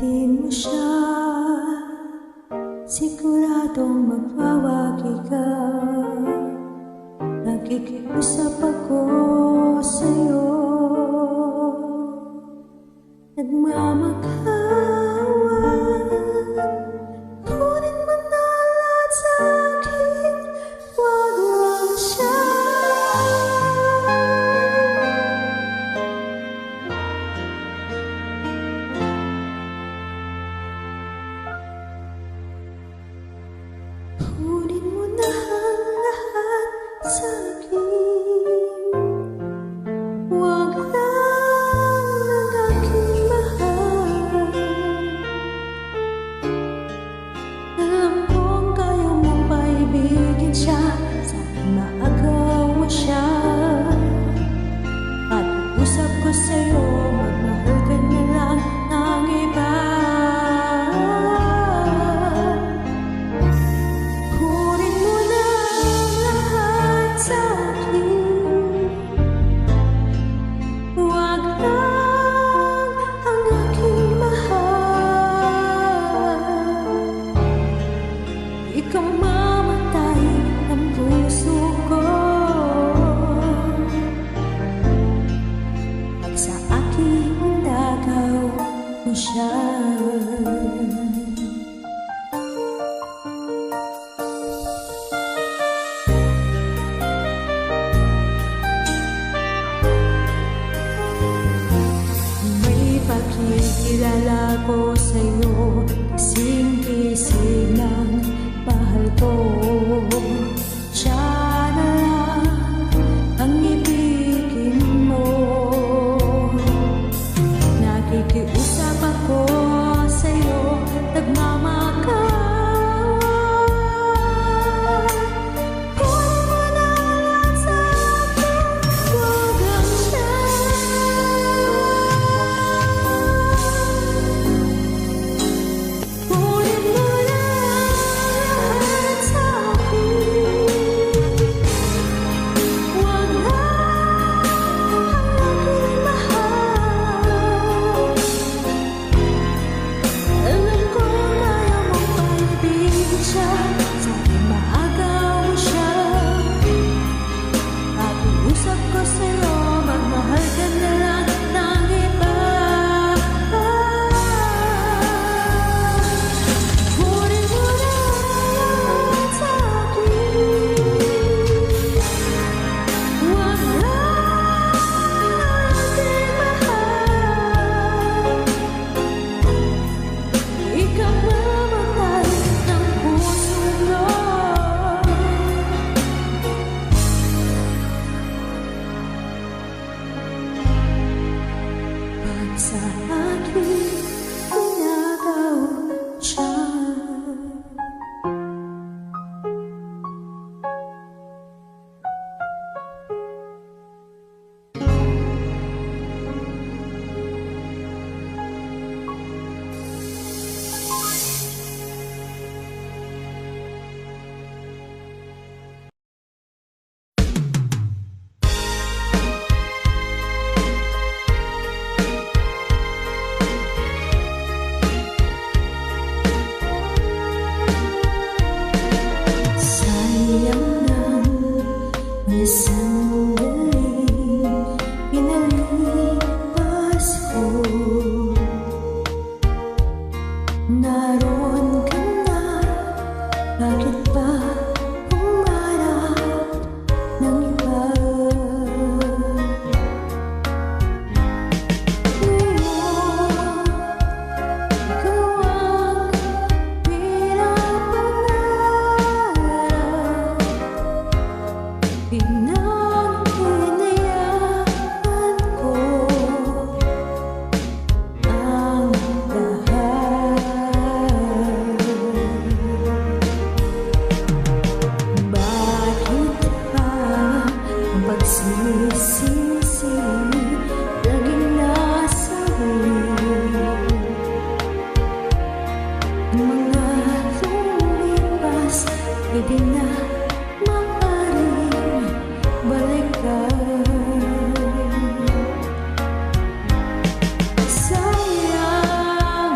Pilitin mo siya, siguradong magwawagi ka. Nakikiusap ako sa'yo, nagmamakawan. Kunin mo na lahat sa akin, wag lang siya. Kunin mo na ang lahat sa akin, wag lang ang aking mahal. Alam kong kaya mong paibigin siya, sana maagaw mo siya. At usap ko sa'yo, magmahal ka na lang ng iba. Kunin mo na ang lahat sa akin, wag lang ang aking mahal. Ikaw mamatay ng puso ko, pag sa aking dagaw mo siya. May pakikilala ko sa'yo, kasing-kising ng mahal ko. Siya na lang ang ibigin mo. Nakikiusap ako sa'yo, nagmamakawan. Kunin mo na lahat sa akin, wag lang siya. Kunin mo na lahat sa akin, wag lang ang aking mahal. Alam ko kaya mong paibigin siya, sana maagaw mo siya. At usap ko sa'yo, magmahal ka na lang ng iba. Kunin mo na lahat sa akin, wag lang ang aking mahal. Ikaw mamatay ng puso ko, pag sa akin inagaw siya. Sayang lang na sandaling pinalipas ko. Naroon ka na, bakit ba humarap ng iba? Ngayon, ikaw ang pinapangarap, pinaghinayaan ko ang lahat. Bakit ba ang pagsisisi laging nasa huli? Ang mga lumipas, pwede na maaaring balikan. Sayang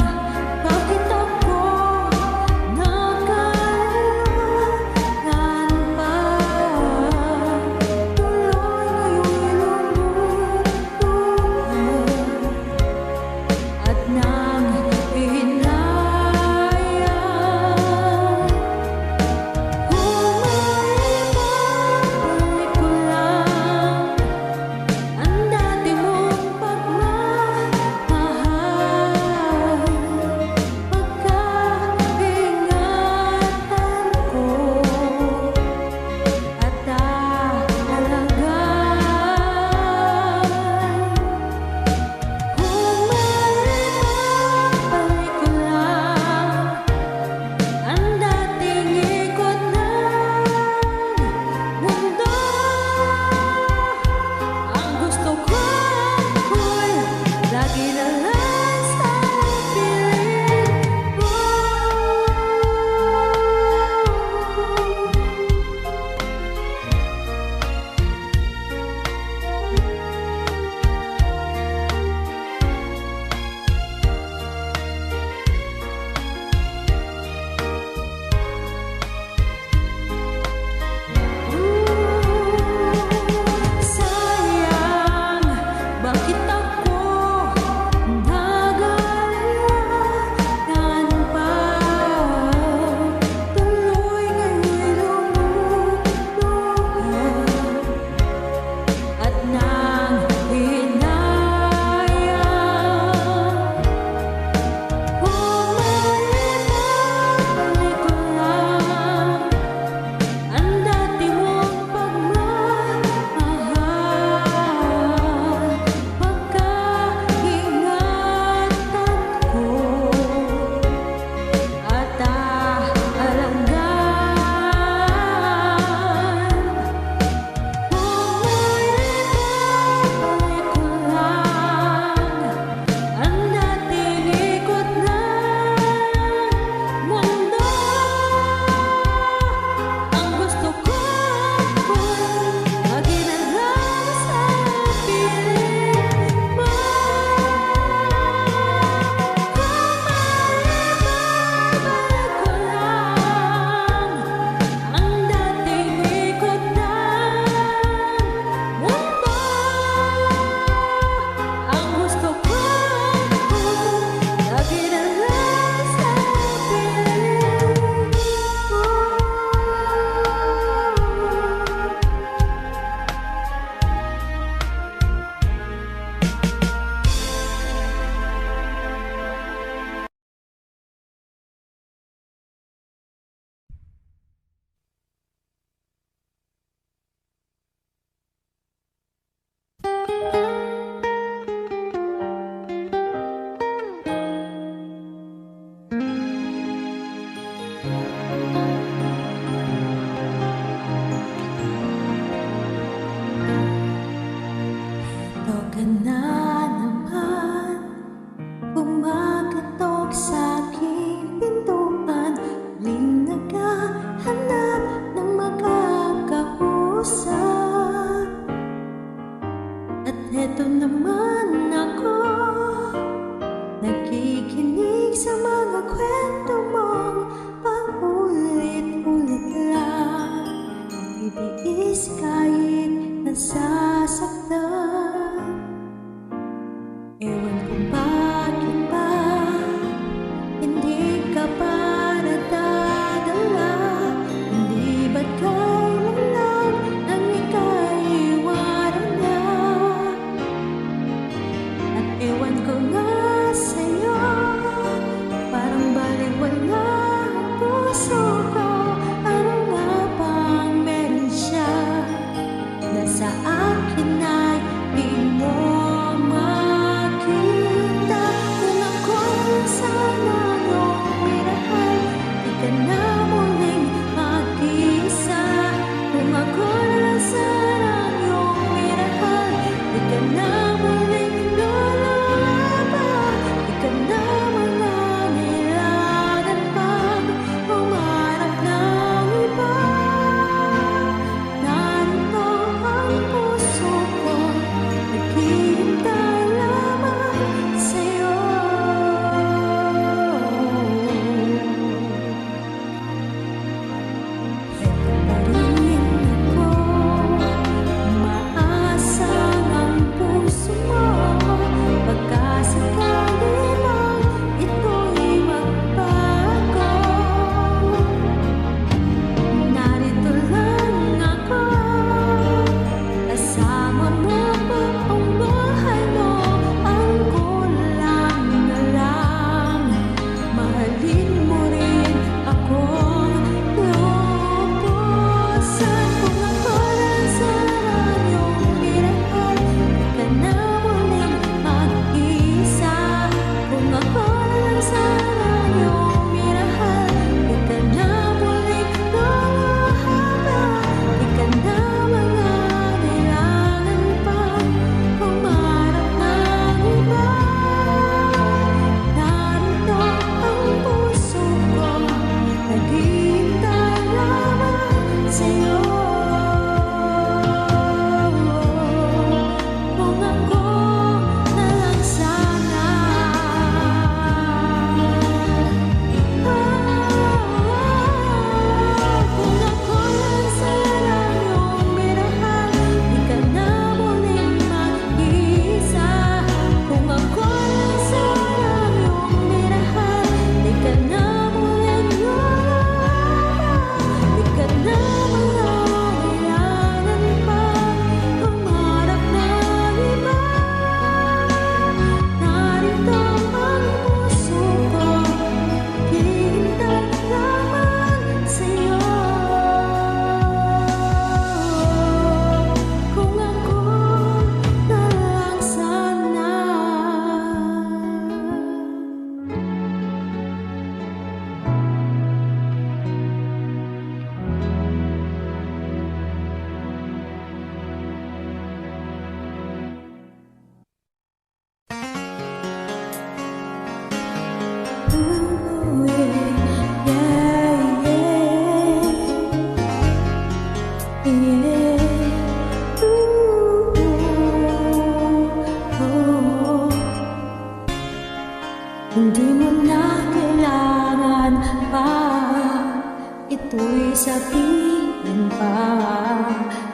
sabihin pa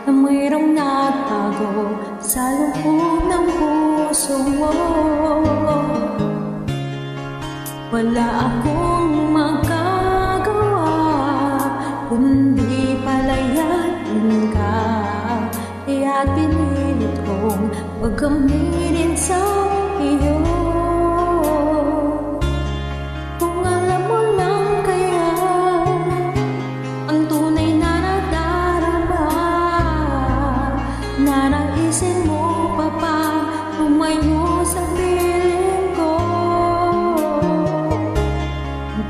na mayroong nagbago sa loob ng puso mo. Wala akong magagawa kundi palayain ka, kaya pinilit kong pagkamirin sa iyo. Kung alam mo lang kaya ang tunay na nadarama, na naisin mo pa pa lumayo sa piling ko.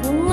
Kung